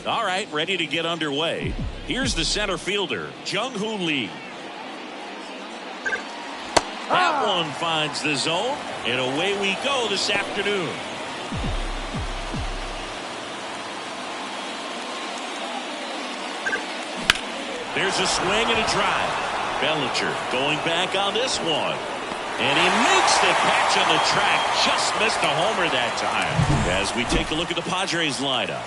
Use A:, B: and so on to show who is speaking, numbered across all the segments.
A: All right, ready to get underway. Here's the center fielder, Jung-Hoo Lee. That one finds the zone, and away we go this afternoon. There's a swing and a drive. Bellinger going back on this one. And he makes the catch on the track. Just missed a homer that time. As we take a look at the Padres lineup.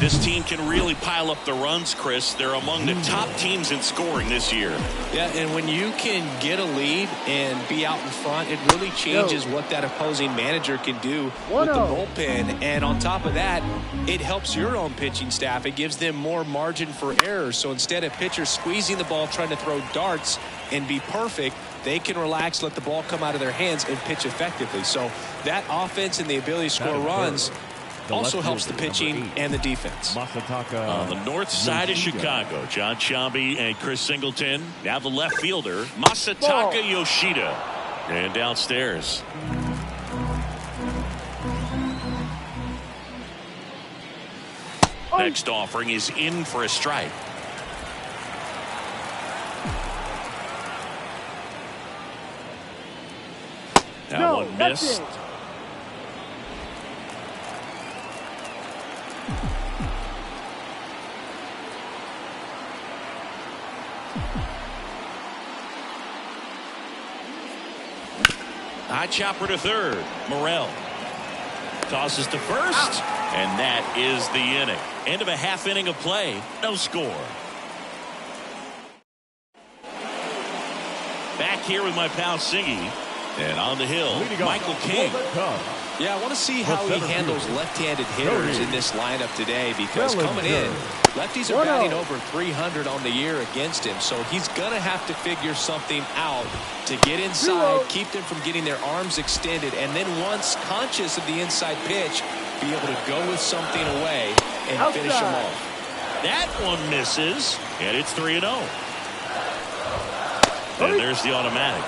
A: This team can really pile up the runs, Chris. They're among the top teams in scoring this year.
B: Yeah, and when you can get a lead and be out in front, it really changes what that opposing manager can do with the bullpen. And on top of that, it helps your own pitching staff. It gives them more margin for error. So instead of pitchers squeezing the ball, trying to throw darts and be perfect, they can relax, let the ball come out of their hands, and pitch effectively. So that offense and the ability to score runs also helps the pitching and the defense.
A: On the north side of Chicago, John Sciambi and Chris Singleton. Now the left fielder, Masataka Yoshida. And downstairs. Next offering is in for a strike. That one missed. High chopper to third. Morel tosses to first, and that is the inning. End of a half inning of play. No score. Back here with my pal Singy. And on the hill, Michael King.
B: Yeah, I want to see how he handles left-handed hitters in this lineup today, because coming in, lefties are batting over 300 on the year against him. So he's going to have to figure something out to get inside, keep them from getting their arms extended, and then once conscious of the inside pitch, be able to go with something away and finish them off.
A: That one misses, and it's 3-0. And there's the automatic.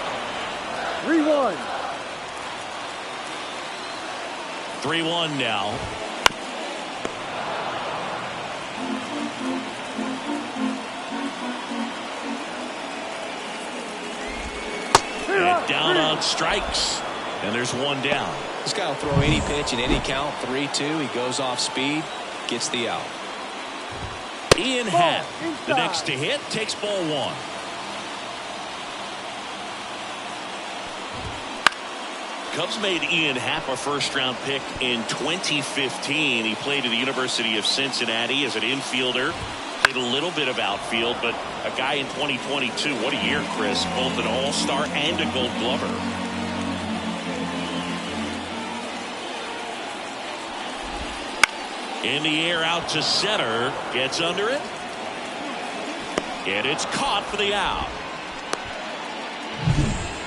C: 3-1.
A: 3-1 now. And down on strikes. And there's one down.
B: This guy will throw any pitch in any count. 3-2. He goes off speed, gets the out.
A: Ian Happ, the next to hit, takes ball one. Cubs made Ian Happ a first-round pick in 2015. He played at the University of Cincinnati as an infielder. Played a little bit of outfield, but a guy in 2022. What a year, Chris. Both an all-star and a gold glover. In the air out to center. Gets under it. And it's caught for the out.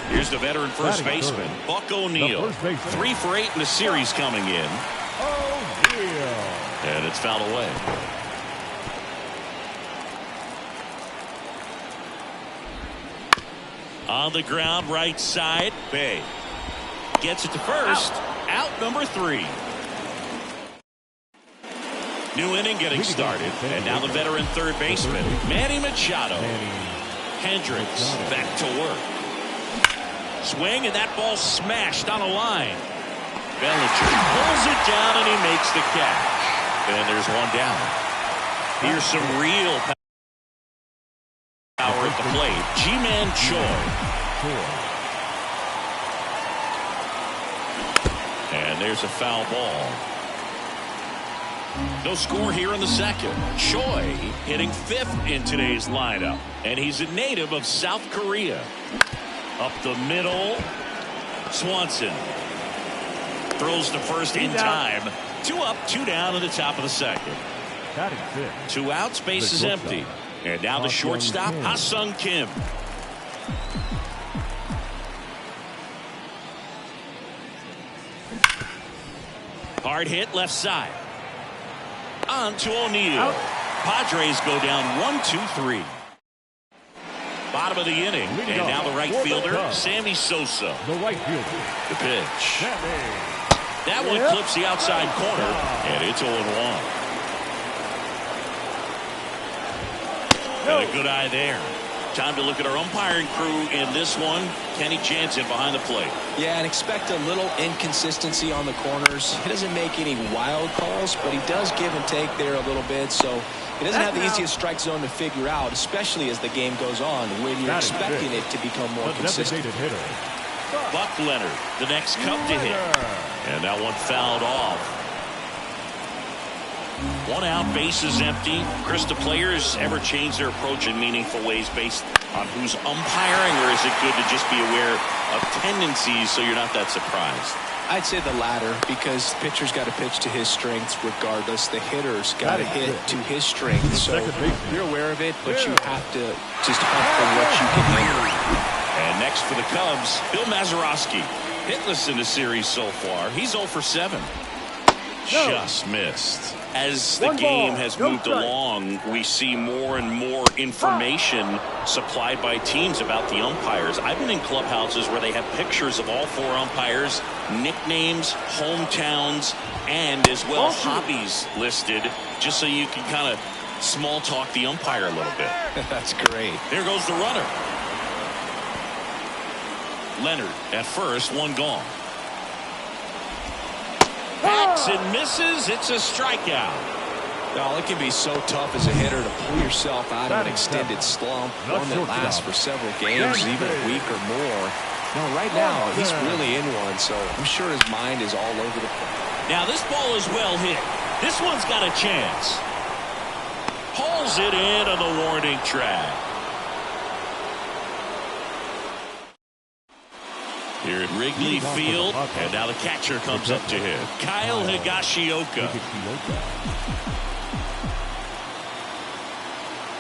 A: Here's the veteran first baseman, Buck O'Neil. 3 for 8 in the series coming in. And it's fouled away. On the ground, right side, Bay. Gets it to first. Out number 3. New inning getting started. And now the veteran third baseman, Manny Machado. Hendricks back to work. Swing, and that ball smashed on a line. Bellinger pulls it down, and he makes the catch. And there's one down. Here's some real power at the plate. G-Man Choi. And there's a foul ball. No score here in the second. Choi hitting 5th in today's lineup. And he's a native of South Korea. Up the middle. Swanson throws to first in time. 2 up, 2 down in the top of the second. 2 outs, base is empty. And now the shortstop, Ha-Sung Kim. Hard hit left side. On to O'Neal. Padres go down 1-2-3. Bottom of the inning, and now the right fielder, Sammy Sosa. The pitch. That one clips the outside corner, and it's 0-1. And a good eye there. Time to look at our umpiring crew in this one. Kenny Jansen behind the plate.
B: Yeah, and expect a little inconsistency on the corners. He doesn't make any wild calls, but he does give and take there a little bit. So he doesn't have the easiest strike zone to figure out, especially as the game goes on, when you're expecting it to become more consistent.
A: Buck Leonard, the next Cub to hit. And that one fouled off. 1 out, bases empty. Chris, do players ever change their approach in meaningful ways based on who's umpiring, or is it good to just be aware of tendencies so you're not that surprised?
B: I'd say the latter, because the pitcher's got to pitch to his strengths regardless. The hitter's got to hit to his strengths. So you're aware of it, but you have to just hunt for what you can handle.
A: And next for the Cubs, Bill Mazeroski. Hitless in the series so far. He's 0 for 7. Just missed. As the game has moved along, we see more and more information supplied by teams about the umpires. I've been in clubhouses where they have pictures of all 4 umpires, nicknames, hometowns, and as well hobbies listed, just so you can kind of small talk the umpire a little bit.
B: That's great.
A: There goes the runner. Leonard at first, 1 gone. Hacks and misses. It's a strikeout.
B: Well, it can be so tough as a hitter to pull yourself out of an extended slump, one that lasts for several games, even a week or more. No, right now, he's really in one, so I'm sure his mind is all over the place.
A: Now, this ball is well hit. This one's got a chance. Pulls it in on the warning track. Here at Wrigley Field, and now the catcher comes up to him. Kyle Higashioka.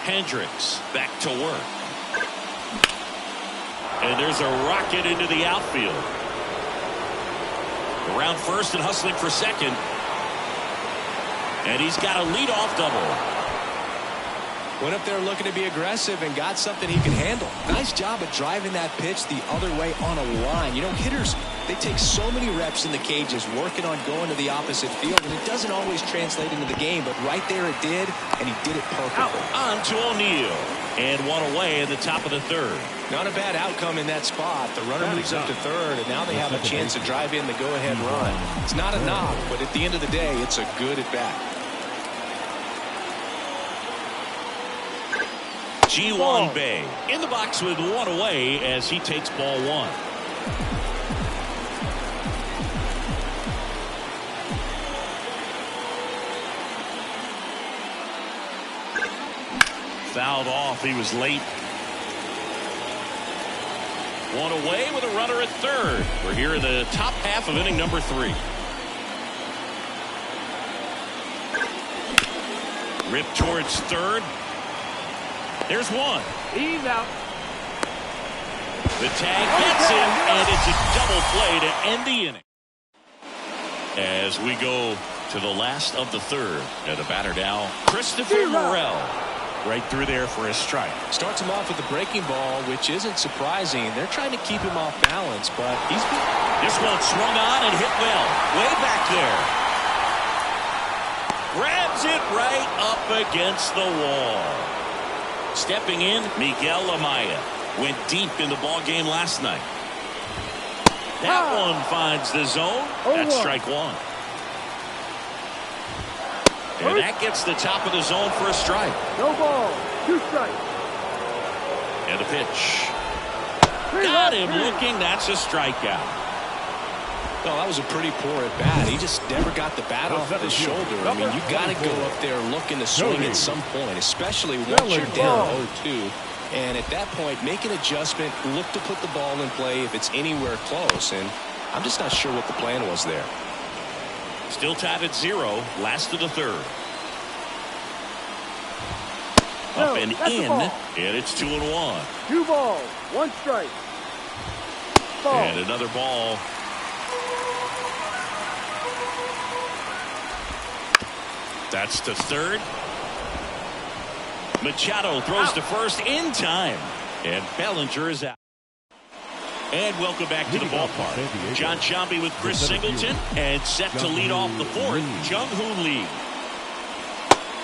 A: Hendricks back to work. And there's a rocket into the outfield. Around first and hustling for second. And he's got a leadoff double.
B: Went up there looking to be aggressive and got something he can handle. Nice job of driving that pitch the other way on a line. You know, hitters, they take so many reps in the cages working on going to the opposite field, and it doesn't always translate into the game, but right there it did, and he did it perfectly.
A: On to O'Neill. And 1 away in the top of the 3rd.
B: Not a bad outcome in that spot. The runner moves up to 3rd, and now they have a chance to drive in the go-ahead run. It's not a knock, but at the end of the day, it's a good at-bat.
A: G1 Bay in the box with 1 away as he takes ball 1. Fouled off. He was late. 1 away with a runner at 3rd. We're here in the top half of inning number 3. Ripped towards 3rd. There's 1.
C: He's out.
A: The tag gets him, and it's a double play to end the inning. As we go to the last of the 3rd. And the batter now, Christopher Morel. Right through there for a strike.
B: Starts him off with a breaking ball, which isn't surprising. They're trying to keep him off balance, but he's been...
A: This one swung on and hit well. Way back there. Grabs it right up against the wall. Stepping in, Miguel Amaya. Went deep in the ball game last night. That one finds the zone. That's strike 1. And that gets the top of the zone for a strike.
C: No ball. 2 strikes.
A: And a pitch. Got him looking. That's a strikeout.
B: Well, that was a pretty poor at bat. He just never got the bat off his shoulder. I mean, you got to go up there looking to swing at some point, especially once you're down 0-2. And at that point, make an adjustment, look to put the ball in play if it's anywhere close. And I'm just not sure what the plan was there.
A: Still tied at 0, last of the 3rd. Up and in, and it's 2-1.
C: 2 balls, 1 strike. Ball.
A: And another ball. That's to 3rd. Machado throws to first in time. And Bellinger is out. And welcome back to the ballpark. John Sciambi with Chris Singleton. And set to lead off the 4th, Jung-Hoo Lee.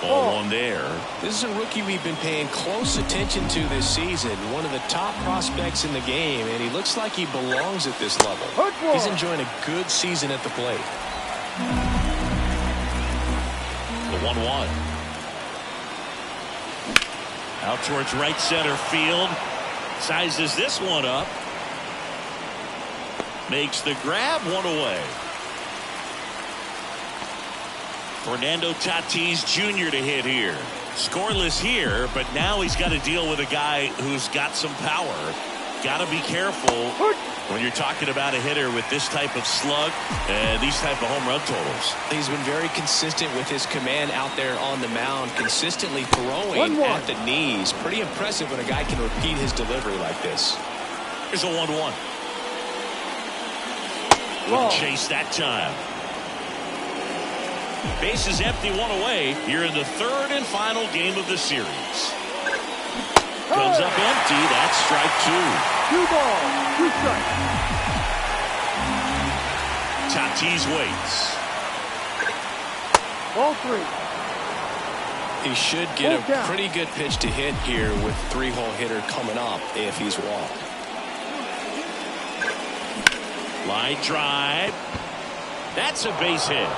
A: Ball on there.
B: This is a rookie we've been paying close attention to this season. One of the top prospects in the game, and he looks like he belongs at this level. He's enjoying a good season at the plate.
A: The 1-1. Out towards right center field. Sizes this one up. Makes the grab, one away. Fernando Tatis Jr. to hit here. Scoreless here, but now he's got to deal with a guy who's got some power. Got to be careful when you're talking about a hitter with this type of slug and these type of home run totals.
B: He's been very consistent with his command out there on the mound, consistently throwing at the knees. Pretty impressive when a guy can repeat his delivery like this.
A: Here's a 1-1. Wouldn't chase that time. Bases empty, one away. You're in the third and final game of the series. Comes up empty. That's strike 2.
C: 2 balls, 2 strikes.
A: Tatis waits.
C: Ball 3.
B: He should get a pretty good pitch to hit here with 3-hole hitter coming up if he's walked.
A: Line drive. That's a base hit.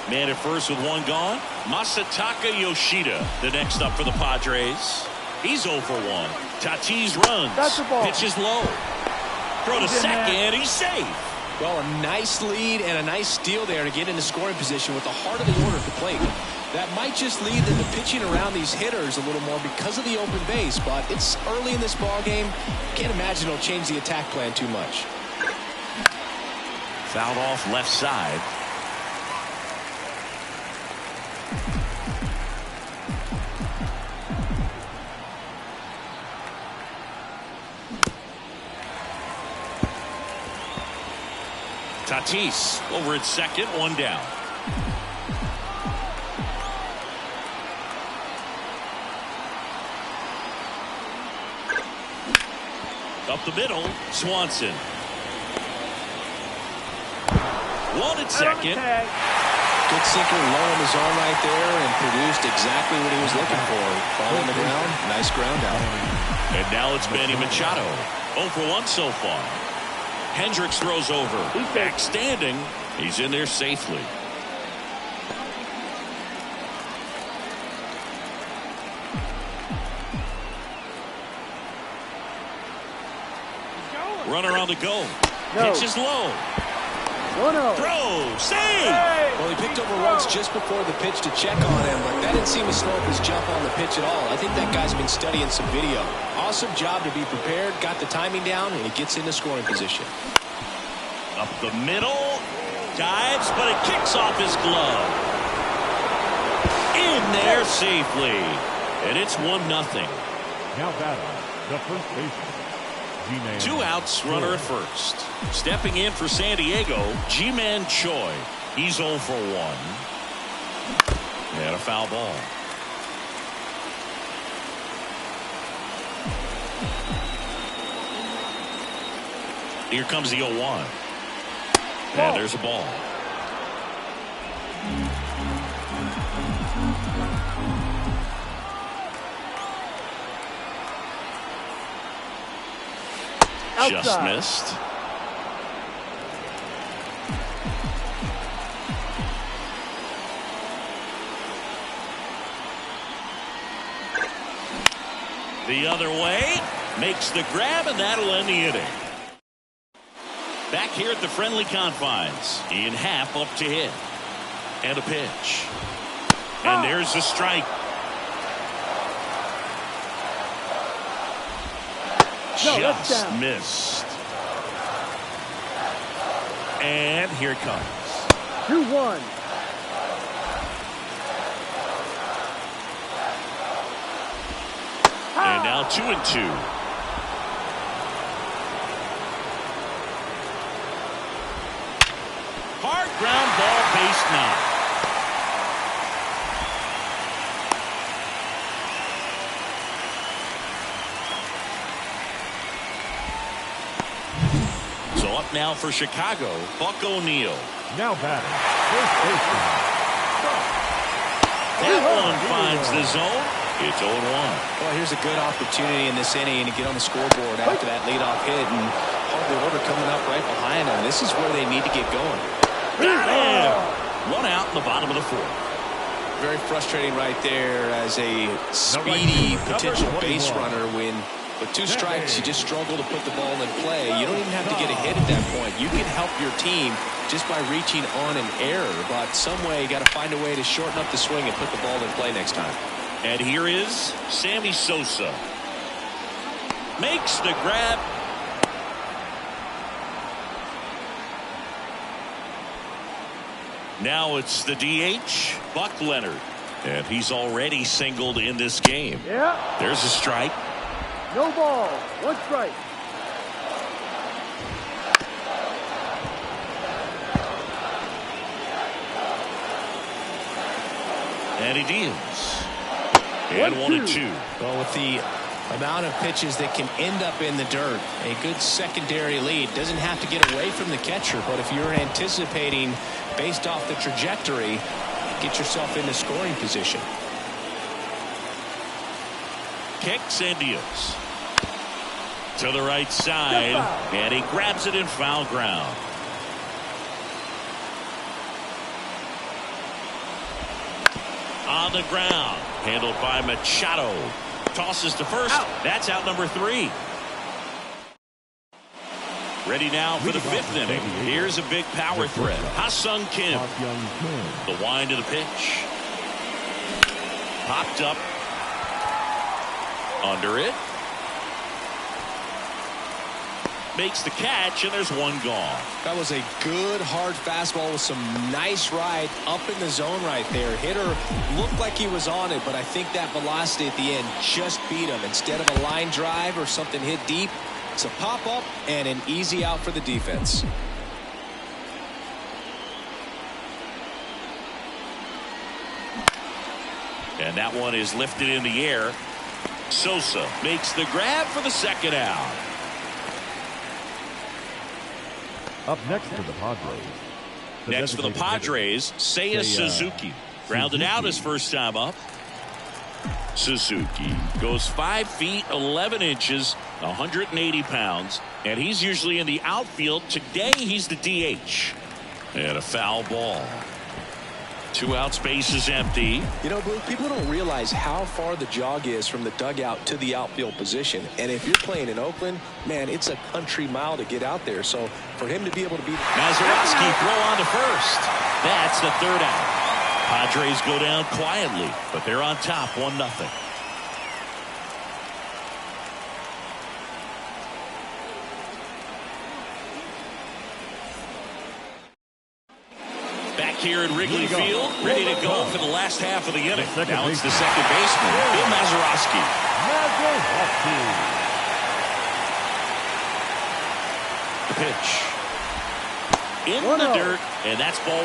A: Man at first with 1 gone. Masataka Yoshida, the next up for the Padres. He's 0 for 1. Tatis runs. Pitches low. Throw to second. He's safe.
B: Well, a nice lead and a nice steal there to get into scoring position with the heart of the order at the plate. That might just lead them to pitching around these hitters a little more because of the open base, but it's early in this ball game. Can't imagine it'll change the attack plan too much.
A: Fouled off left side. Tatis over at second, 1 down. Up the middle, Swanson. 1 at second.
B: Good sinker low in the zone right there and produced exactly what he was looking for. Ball on the ground, nice ground out.
A: And now it's Manny Machado. 0 for 1 so far. Hendricks throws over. Back standing. He's in there safely. Runner on the go. Pitches low.
C: 1-0.
A: Throw. Save.
B: Well, he picked over once just before the pitch to check on him, but that didn't seem to slow up his jump on the pitch at all. I think that guy's been studying some video. Awesome job to be prepared, got the timing down, and he gets into scoring position.
A: Up the middle. Dives, but it kicks off his glove. In there safely. And it's 1-0.
D: Now batting, the first baseman.
A: 2 outs, runner at first. Stepping in for San Diego, Ji-Man Choi. He's 0 for 1. And a foul ball. Here comes the 0-1. And there's a ball.
C: Outside.
A: Just missed. The other way. Makes the grab, and that'll end the inning. Back here at the friendly confines. Ian Happ up to hit. And a pitch. And there's the strike. Just missed. And here it comes.
C: 2-1.
A: And now 2-2. Hard ground ball, base 9. Up now for Chicago, Buck O'Neil.
D: Now batting, first baseman.
A: That one finds the zone. It's 0-1.
B: Well, here's a good opportunity in this inning to get on the scoreboard after that leadoff hit, and hard order coming up right behind them. This is where they need to get going.
A: Got him. One out in the bottom of the fourth.
B: Very frustrating right there as a speedy potential base runner when with 2 strikes you just struggle to put the ball in play. You don't even have to get a hit at that point. You can help your team just by reaching on an error, but some way you got to find a way to shorten up the swing and put the ball in play next time.
A: And here is Sammy Sosa. Makes the grab. Now it's the DH, Buck Leonard. And he's already singled in this game.
C: Yeah.
A: There's a strike.
C: No ball. 1 strike.
A: And he deals. And 1-2.
B: Well, with the amount of pitches that can end up in the dirt, a good secondary lead doesn't have to get away from the catcher, but if you're anticipating based off the trajectory, get yourself into scoring position.
A: Kicks and deals. To the right side, and he grabs it in foul ground. On the ground, handled by Machado. Tosses to first. That's out number 3. Ready now for the 5th inning. Here's a big power threat. Ha-Sung Kim. The wind of the pitch. Popped up. Under it. Makes the catch, and there's one gone.
B: That was a good hard fastball with some nice ride up in the zone right there. Hitter looked like he was on it, but I think that velocity at the end just beat him. Instead of a line drive or something hit deep, it's a pop up and an easy out for the defense.
A: And that one is lifted in the air. Sosa makes the grab for the 2nd out.
D: Up next for the Padres.
A: Next for the Padres, Seiya Suzuki. Grounded out his first time up. Suzuki goes 5 feet 11 inches, 180 pounds, and he's usually in the outfield. Today he's the DH. And a foul ball. 2 outs, base is empty.
B: You know, Blue, people don't realize how far the jog is from the dugout to the outfield position. And if you're playing in Oakland, man, it's a country mile to get out there. So for him to be able to beat
A: Mazeroski throw on to first. That's the 3rd out. Padres go down quietly, but they're on top 1-0. Back here at Wrigley Field, ready to go for the last half of the inning. Now it's the second baseman, Bill Mazeroski. The pitch. In the dirt, and that's ball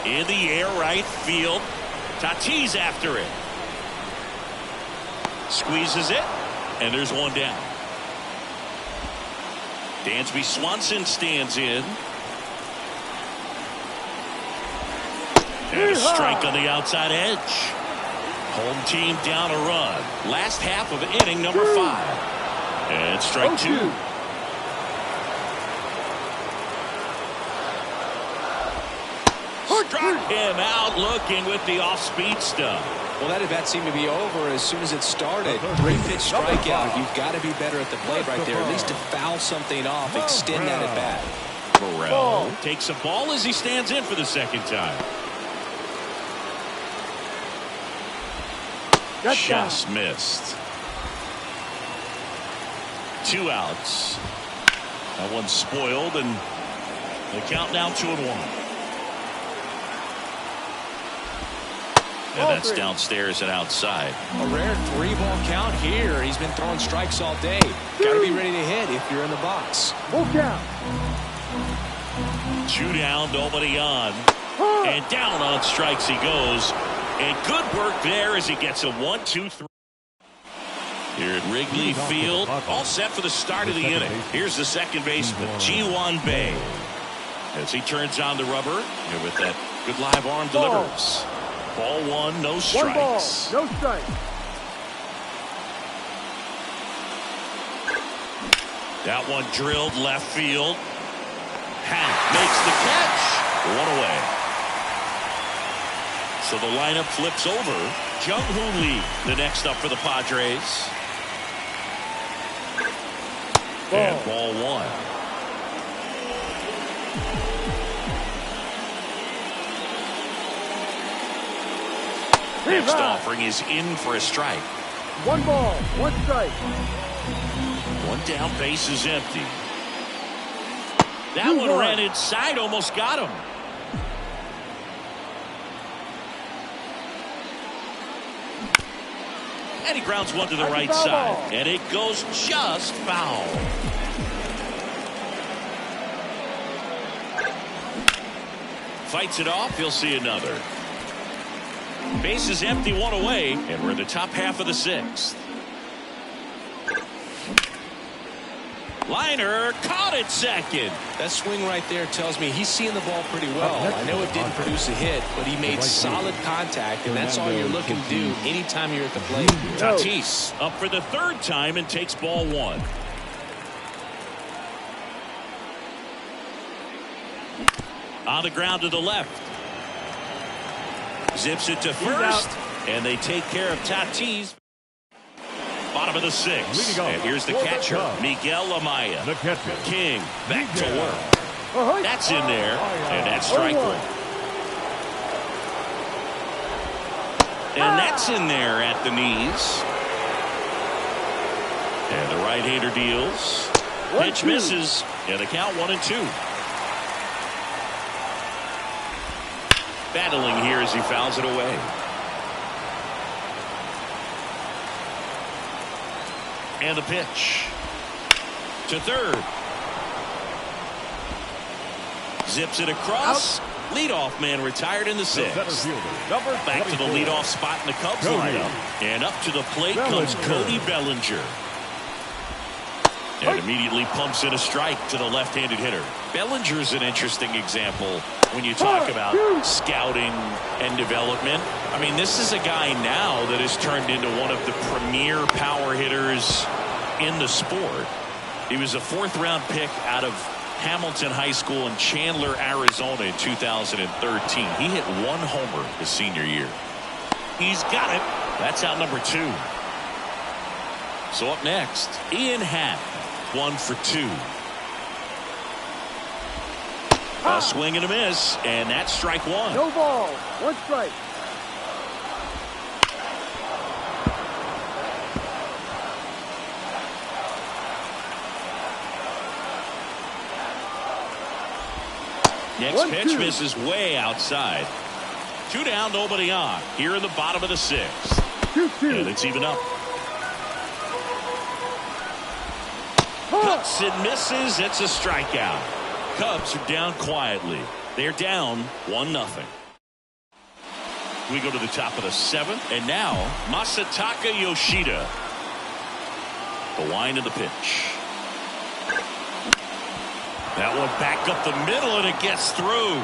A: 1. In the air, right field. Tatis after it. Squeezes it, and there's one down. Dansby Swanson stands in. And a strike on the outside edge. Home team down a run. Last half of inning number 5. And strike 2. Struck him out looking with the off-speed stuff.
B: Well, that at-bat seemed to be over as soon as it started. 3-pitch strikeout. You've got to be better at the plate right there, at least to foul something off, extend that at-bat.
A: Morel takes a ball as he stands in for the 2nd time. Just missed. 2 outs. That one's spoiled, and the count now 2-1. And that's downstairs and outside.
B: A rare 3-ball count here. He's been throwing strikes all day. Got to be ready to hit if you're in the box.
C: Full count.
A: 2 down, nobody on. And down on strikes he goes. And good work there as he gets a 1-2-3. Here at Wrigley Field, all set for the start of the inning. Here's the second baseman, Ji-Hwan Bae. As he turns on the rubber, and with that good live arm delivers. Ball one, no strikes.
C: 1 ball, no strikes.
A: That one drilled left field. Hank makes the catch. One away. So the lineup flips over. Jung-Hoo Lee, the next up for the Padres. And ball one. Next offering is in for a strike.
C: 1 ball, 1 strike.
A: One down, base is empty. That one ran inside, almost got him. And he grounds one to the right side. And it goes just foul. Fights it off, he'll see another. Base is empty, one away, and we're in the top half of the 6th. Liner caught at second.
B: That swing right there tells me he's seeing the ball pretty well. I know it didn't produce a hit, but he made solid contact, and that's all you're looking to do anytime you're at the plate.
A: Tatis up for the 3rd time and takes ball one. On the ground to the left. Zips it to first, and they take care of Tatis. Bottom of the 6th, and here's the catcher, Miguel Amaya.
D: The catcher,
A: King, back to work. That's in there, and that's strike one. And that's in there at the knees. And the right-hander deals. Pitch misses, and the count 1-2. Battling here as he fouls it away. And the pitch to third. Zips it across. Leadoff man retired in the 6th. Back to the leadoff spot in the Cubs lineup. And up to the plate comes Cody Bellinger. And immediately pumps in a strike to the left-handed hitter. Bellinger's an interesting example when you talk about scouting and development. I mean, this is a guy now that has turned into one of the premier power hitters in the sport. He was a 4th-round pick out of Hamilton High School in Chandler, Arizona in 2013. He hit 1 homer his senior year. He's got it. That's out number 2. So up next, Ian Happ, 1 for 2. A swing and a miss, and that's strike one.
C: No ball, 1 strike.
A: Next pitch misses way outside. 2 down, nobody on. Here in the bottom of the 6th.
C: 2-2.
A: And it's even up. Cuts and misses. It's a strikeout. Cubs are down quietly. They're down 1-0. We go to the top of the 7th, and now Masataka Yoshida. The wind of the pitch. That one back up the middle, and it gets through.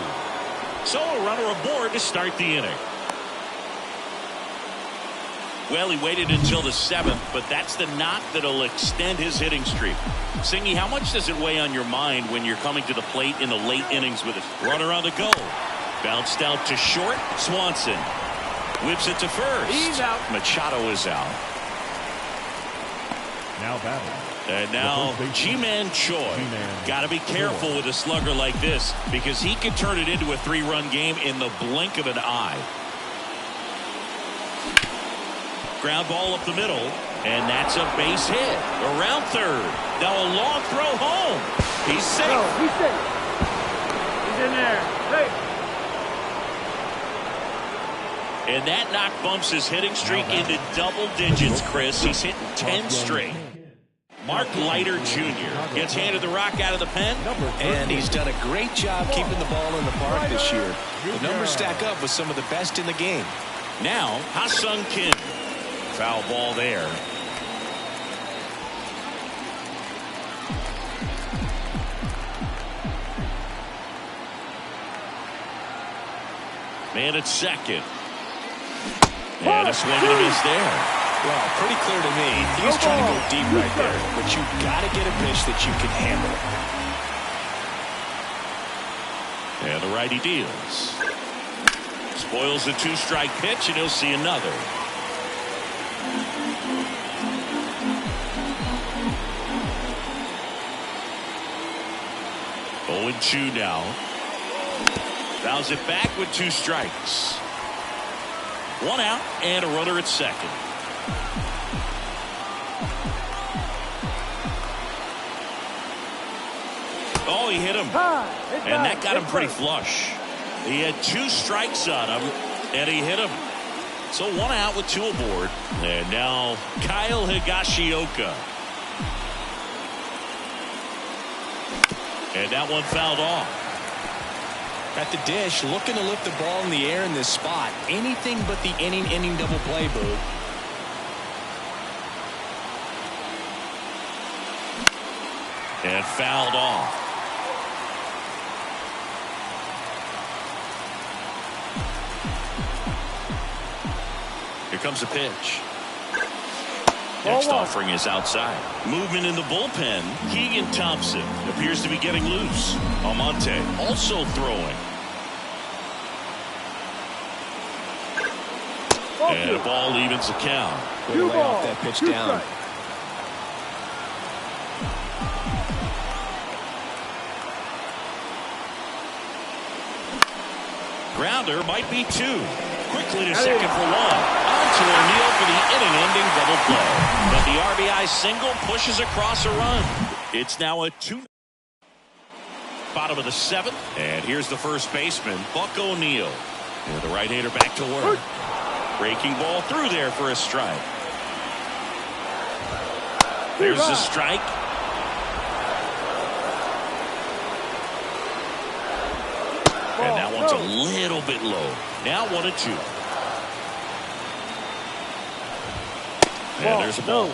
A: So a runner aboard to start the inning. Well, he waited until the 7th, but that's the knock that'll extend his hitting streak. Singy, how much does it weigh on your mind when you're coming to the plate in the late innings with a runner on the go? Bounced out to short. Swanson whips it to first.
C: He's out.
A: Machado is out.
D: Now batting.
A: And now Ji-Man Choi. Got to be careful with a slugger like this because he could turn it into a 3-run game in the blink of an eye. Ground ball up the middle, and that's a base hit. Around third. Now a long throw home. He's safe.
C: No, he's safe. He's in there. Safe.
A: And that knock bumps his hitting streak into double digits, Chris. He's hitting 10 straight. Mark Leiter Jr. gets handed the rock out of the pen.
B: And he's done a great job keeping the ball in the park this year. The numbers stack up with some of the best in the game.
A: Now, Ha-Sung Kim. Foul ball there. Man at second. And a swing and a miss there.
B: Well, pretty clear to me. He's trying to go deep right there. But you've got to get a pitch that you can handle.
A: And the righty deals. Spoils the 2-strike pitch, and he'll see another. Oh, and 2 now. Fouls it back with 2 strikes. 1 out and a runner at second. Oh, he hit him. And that got him pretty flush. He had 2 strikes on him, and he hit him. So 1 out with 2 aboard. And now Kyle Higashioka. And that one fouled off.
B: At the dish, looking to lift the ball in the air in this spot. Anything but the inning double play, Boo.
A: And fouled off. Here comes the pitch. Next offering is outside. Movement in the bullpen. Keegan Thompson appears to be getting loose. Almonte also throwing. And a ball evens the count.
B: Way to lay off that pitch down.
A: Grounder might be 2. Quickly to second for 1. On to O'Neill for the inning-ending double play. But the RBI single pushes across a run. It's now a 2. Bottom of the 7th. And here's the first baseman, Buck O'Neill. And the right-hander back to work. Breaking ball through there for a strike. There's the strike. And that one's a little bit low. Now 1-2. And there's a ball.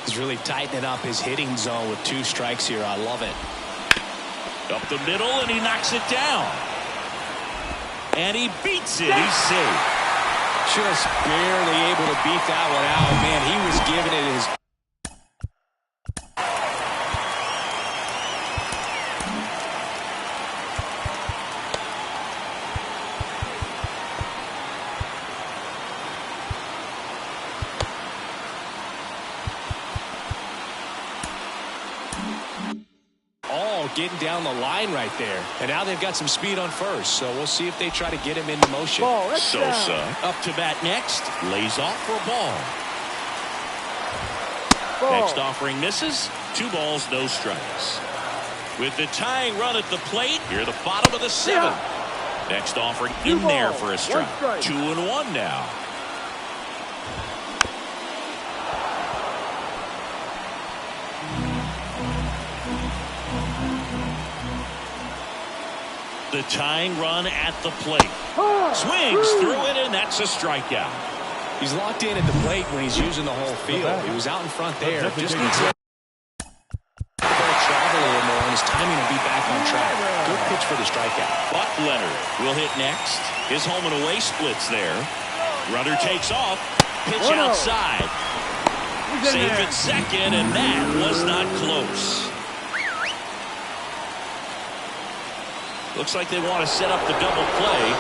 B: He's really tightening up his hitting zone with 2 strikes here. I love it.
A: Up the middle, and he knocks it down. And he beats it. He's safe.
B: Just barely able to beat that one out. Man, he was giving it his... getting down the line right there. And now they've got some speed on first, so we'll see if they try to get him into motion.
A: Sosa up to bat next. Lays off for a ball. Next offering misses. 2 balls, no strikes. With the tying run at the plate, here the bottom of the 7th. Next offering in there for a strike. 2-1 now. The tying run at the plate. Swings through it, and that's a strikeout.
B: He's locked in at the plate when he's using the whole field. He was out in front there. Just needs to travel a little more, and his timing will be back on track. Good pitch for the strikeout.
A: Buck Leonard will hit next. His home and away splits there. Runner takes off. Pitch outside. Safe at second, and that was not close. Looks like they want to set up the double play.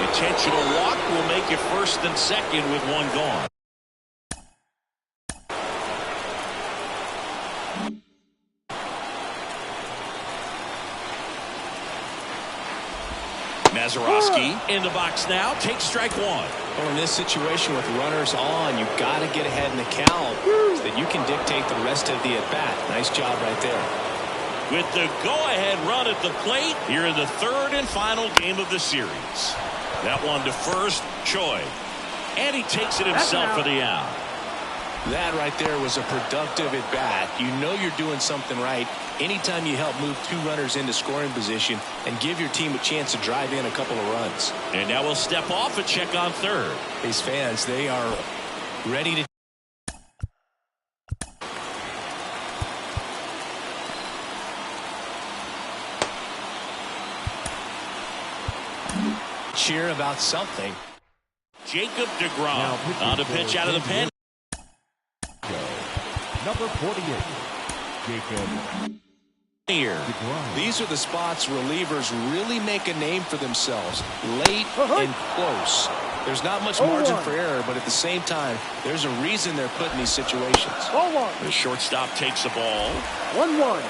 A: Intentional walk will make it first and second with 1 gone. Mazeroski in the box now. Takes strike 1.
B: Well, in this situation with runners on, you've got to get ahead in the count so that you can dictate the rest of the at-bat. Nice job right there.
A: With the go-ahead run at the plate here in the 3rd and final game of the series. That one to first, Choi. And he takes it himself for the out.
B: That right there was a productive at-bat. You know you're doing something right anytime you help move 2 runners into scoring position and give your team a chance to drive in a couple of runs.
A: And now we'll step off and check on third.
B: These fans, they are ready to... cheer about something.
A: Jacob deGrom on the pitch out of the pen.
D: Number 48, Jacob.
A: Here.
B: These are the spots relievers really make a name for themselves. Late and close. There's not much margin for error, but at the same time, there's a reason they're put in these situations.
A: The shortstop takes the ball.
C: 1-1.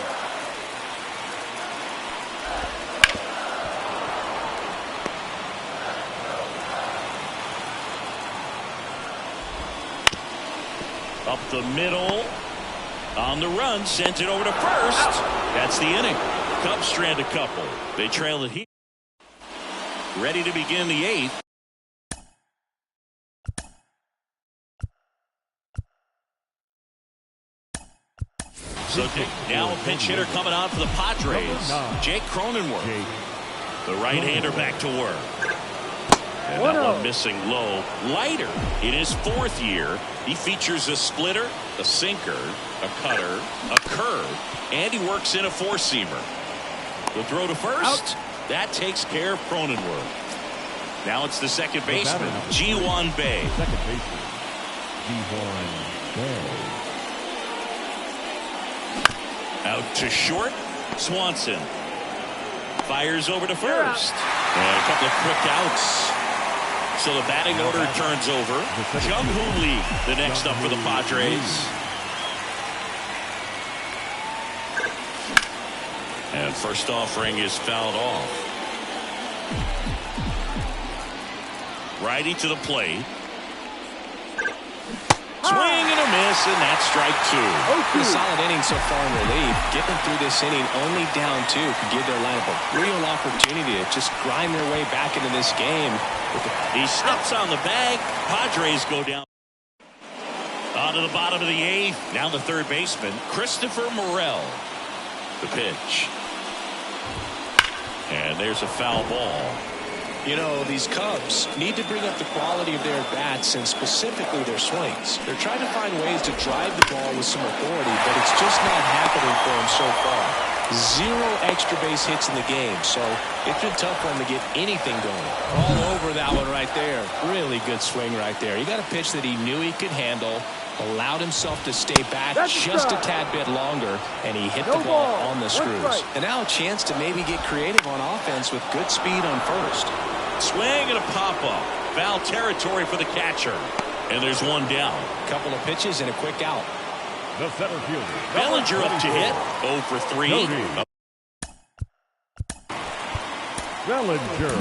A: Up the middle. On the run, sent it over to first. That's the inning. Cubs strand a couple. They trail it here. Ready to begin the 8th. So now a pinch hitter coming on for the Padres. Jake Cronenworth. The right-hander back to work. And that one missing low. Leiter in his 4th year. He features a splitter, a sinker, a cutter, a curve, and he works in a 4-seamer. The throw to first. That takes care of Cronenworth. Now it's the second baseman, Ji-Hwan Bae.
D: Second baseman, Ji-Hwan Bae.
A: Out to short, Swanson. Fires over to first. And a couple of quick outs. So the batting order turns over. Jung-Hoo Lee, the next up for the Padres. And first offering is fouled off. Righty to the plate. Swing and a miss, and that's strike 2.
B: A solid inning so far in relief. Getting through this inning only down 2 could give their lineup a real opportunity to just grind their way back into this game.
A: He steps on the bag. Padres go down. On to the bottom of the 8th. Now the third baseman, Christopher Morel. The pitch. And there's a foul ball.
B: You know, these Cubs need to bring up the quality of their bats and specifically their swings. They're trying to find ways to drive the ball with some authority, but it's just not happening for them so far. 0 extra base hits in the game, so it's been tough for them to get anything going. All over that one right there. Really good swing right there. He got a pitch that he knew he could handle, allowed himself to stay back just a tad bit longer, and he hit the ball on the screws. And now a chance to maybe get creative on offense with good speed on first.
A: Swing and a pop-up. Foul territory for the catcher. And there's one down.
B: Couple of pitches and a quick out.
D: The center fielder,
A: Bellinger up to hit. 0 for 3.
D: Bellinger.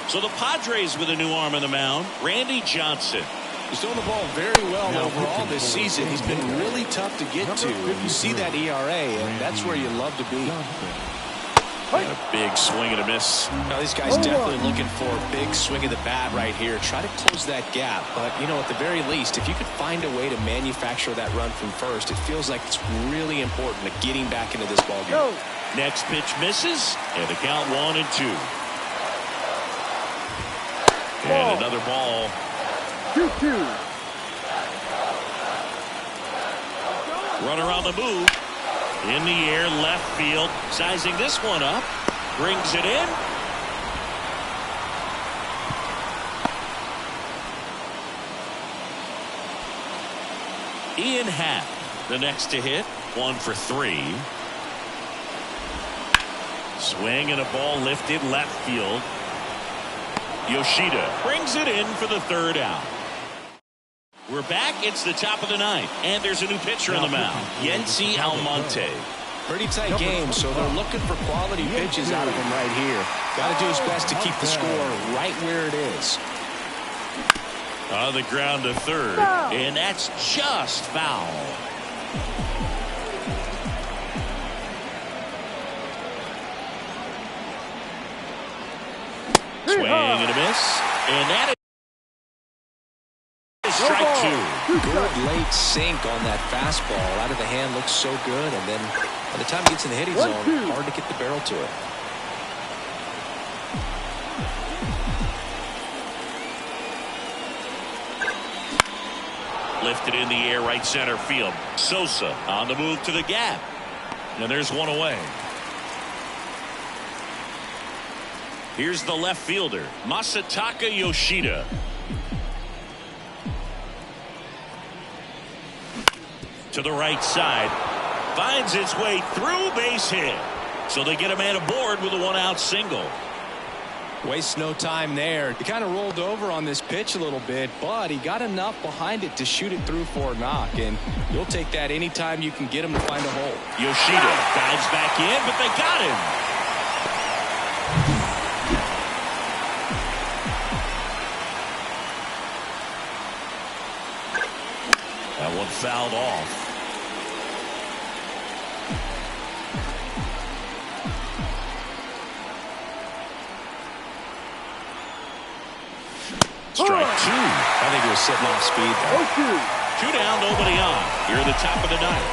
A: So the Padres with a new arm on the mound, Randy Johnson.
B: He's thrown the ball very well overall this season. He's been really tough to get to. You see that ERA, and that's where you love to be.
A: And a big swing and a miss.
B: Now, these guys definitely looking for a big swing of the bat right here. Try to close that gap. But, you know, at the very least, if you could find a way to manufacture that run from first, it feels like it's really important to getting back into this ballgame.
A: Next pitch misses, and the count 1 and 2. And another ball.
C: 2-2.
A: Runner on the move. In the air, left field. Sizing this one up. Brings it in. Ian Happ, the next to hit. 1 for 3. Swing and a ball lifted left field. Yoshida brings it in for the 3rd out. We're back. It's the top of the 9th, and there's a new pitcher on the mound, Yency Almonte.
B: Pretty tight game, so they're looking for quality pitches out of him right here. Got to do his best to keep the score right where it is.
A: On the ground to 3rd, and that's just foul. Swing and a miss, and that is strike 2.
B: Good late sink on that fastball. Out of the hand, looks so good, and then by the time it gets in the hitting zone, hard to get the barrel to it.
A: Lifted in the air, right center field. Sosa on the move to the gap, and there's one away. Here's the left fielder, Masataka Yoshida. To the right side. Finds its way through, base hit. So they get a man aboard with a one-out single.
B: Wastes no time there. He kind of rolled over on this pitch a little bit, but he got enough behind it to shoot it through for a knock, and you'll take that anytime you can get him to find a hole.
A: Yoshida dives back in, but they got him. That one fouled off. Strike 2.
B: I think he was sitting off speed there.
A: 2 down, nobody on. Here at the top of the ninth.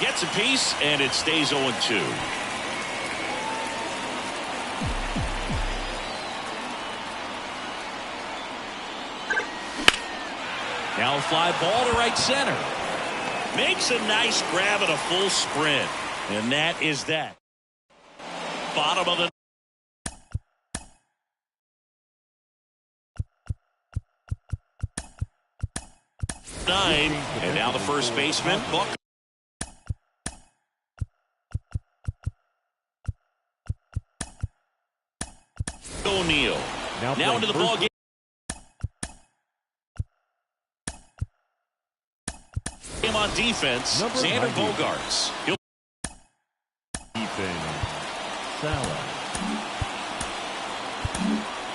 A: Gets a piece, and it stays 0-2. Now a fly ball to right center. Makes a nice grab and a full sprint. And that is that. Bottom of the 9, and now the first baseman, Buck. O'Neal. Now into the ball game. On defense, Xander Bogaerts. He'll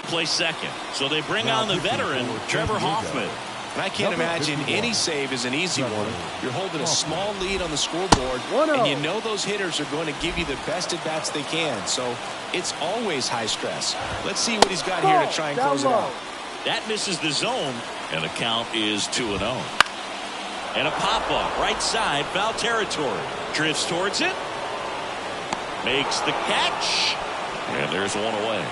A: play second. So they bring on the veteran, Trevor Hoffman.
B: And I can't imagine any save is an easy one. You're holding a small lead on the scoreboard, and you know those hitters are going to give you the best at-bats they can. So it's always high stress. Let's see what he's got here to try and close it out.
A: That misses the zone, and the count is 2-0. And a pop-up, right side, foul territory. Drifts towards it. Makes the catch. And there's one away.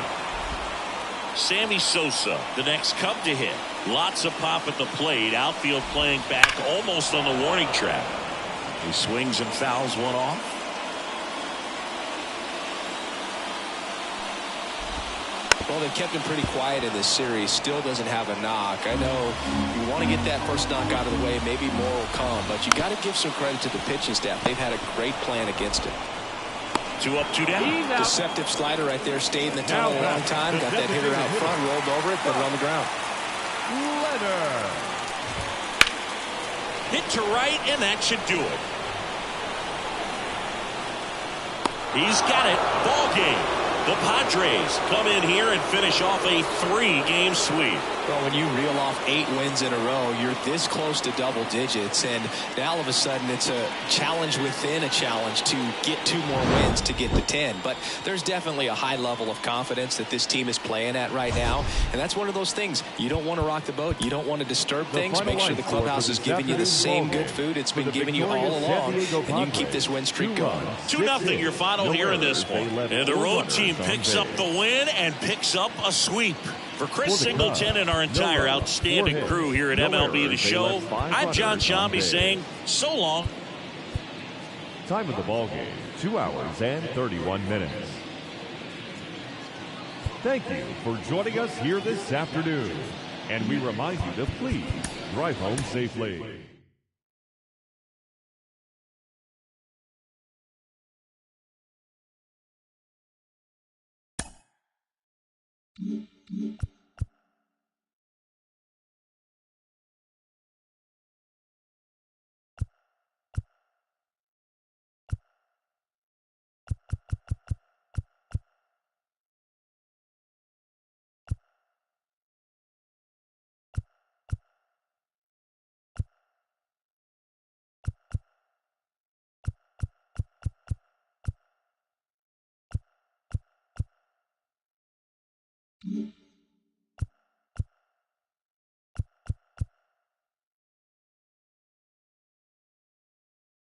A: Sammy Sosa, the next Cub to hit. Lots of pop at the plate. Outfield playing back almost on the warning track. He swings and fouls one off.
B: Well, they've kept him pretty quiet in this series. Still doesn't have a knock. I know you want to get that first knock out of the way. Maybe more will come. But you got to give some credit to the pitching staff. They've had a great plan against it.
A: 2 up, 2 down.
B: Deceptive slider right there. Stayed in the tunnel a long time. Got that hitter out front. Rolled over it. Put it on the ground.
A: Hit to right, and that should do it. He's got it. Ball game. The Padres come in here and finish off a 3-game sweep.
B: Well, when you reel off 8 wins in a row, you're this close to double digits, and now all of a sudden it's a challenge within a challenge to get 2 more wins to get to 10. But there's definitely a high level of confidence that this team is playing at right now, and that's one of those things. You don't want to rock the boat. You don't want to disturb things. Make sure the clubhouse is giving you the same good food it's been giving you all along, and you can keep this win streak going.
A: 2-0 your final here in this one. And the road team picks up the win and picks up a sweep. For Chris Singleton and our entire outstanding crew here at MLB The Show, I'm John Shambi saying so long.
D: Time of the ball game, 2 hours and 31 minutes. Thank you for joining us here this afternoon. And we remind you to please drive home safely.